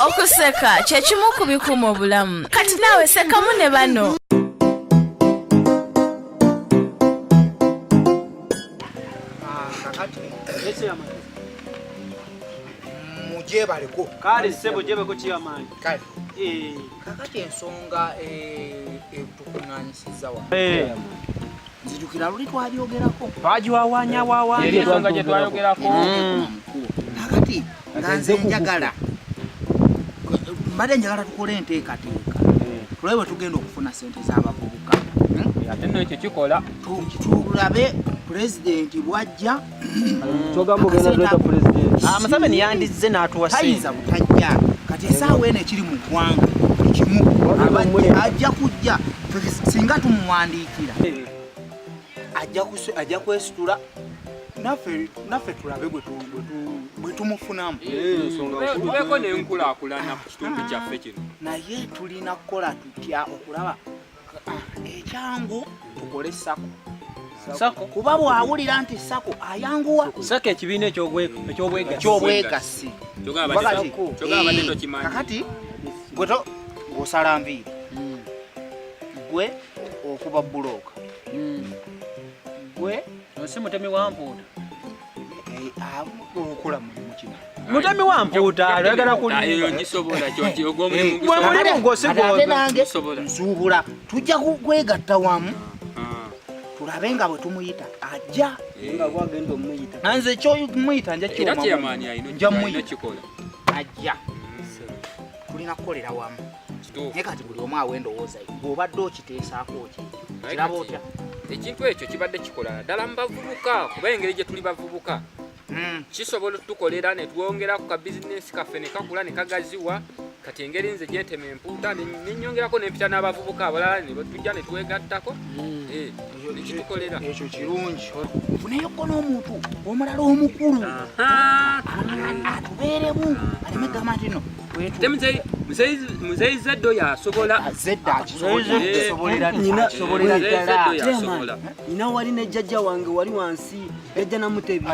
Okuseka kye kimu ku bikuuma obulamu. Kati naawe sekamu ne bano. Muje baleko. Kale sebo jebe ko chiamani. Kale. Kakati ensonga tukunanyisiza wa. Nzijukira luli twabyogerako. Twajiwawanya wawanya. Yeri ensonga gye twayogerako. Kakati nganze njagala. Mbadde njagala tukole enteekateeka. Tulabe tugenda okufuna sente z'abavubuka. Ate nno ekyo kikola. Tulabe President bwajja. Togambo genda kuleta president. Museveni yandizze n'atuwa sente. Tayiza butajja. Kati esaawa eno ekiri mu ggwanga kimu. Ajja kujja singa tumuwandiikira. Ajja kwesitula naffe tulabe bwe tumufunamu. Tubeeko n'enkulaakulana ku kitundu kyaffe kino. Naye tulina kukola tutya okulaba ekyangu tukole sako. Kuba bw'awulira nti sako ayanguwa. Sako ekibiina ekyobwegassi. Kyogabadde tokimanyi. Kakati gweosala nviiri. Gwe okuba bulooka. Gwe osi mutemi wa mpuuta. Okola mulimu kino. Mutemi wa mpuuta ayagala kulima. Eyo ngisobola kyoti ogw'omulimu gusobola. Mwe mulimu ate nange gusobola. nsuubula tujja kwegatta wamu. Tulabe nga bwe tumuyita ajja. Nga bwagenda omuyita. Nze kyomuyita nja Era kyoma. kyamaani ayino kikola. Ajja. Tulina kukolera wamu. Kituufu. Naye kati buli omu awe endowooza ye. Bw'obadde okiteesaako ki? Kiraba otya? Ekintu ekyo kibadde kikola ddala mu bavubuka kuba engeri gye tuli bavubuka. Kisobola tukolera ne twongera ku ka bizinesi kaffe ne kakula ne kagaziwa. Kati engeri nze gyentema empuuta n'ennyongerako n'empita n'abavubuka abalala ne tujja ne twegattako. Nekitukolera. Ekyo kirungi. Nfuneyoko n'omuntu omulala omukulu. Atubeeremu aleme gamba nti no. Muzeyi Zeddo yasobola. Zedda akisobolera ddala. Nina wali ne jjajja wange wali wansi yajja Namutebi.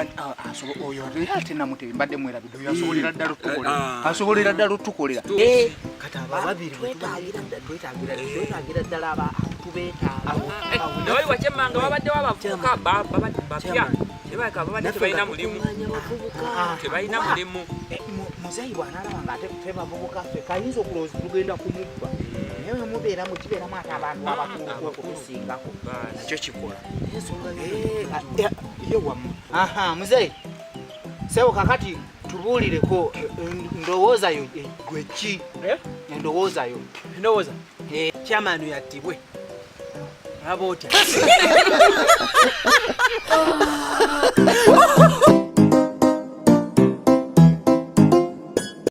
Oyo ate Namutebi mbadde mwerabidde oyo asobolera ddala otukolera. Asobolera ddala otukolera. Kati ababiri twetaagira ddala tubeetaaga. Nawe wakyemmanga babadde wabavubuka bapya. Tebalina mulimu. Tebalina mulimu. Muzeeyi bw'anaalaba ng'ate tebavubuka ffe kayinza okulowooza tugenda kumubba. Naye bwe mubeeramu kibeeramu ate abantu abakulu okutusingako. Nakyo kikola. Ye wamu. Muzeeyi. Sebo kakati tubuulireko ndowooza yo gwe ki? Endowooza yo. Ndowooza. Kyamaani yattibwe. Aba otya?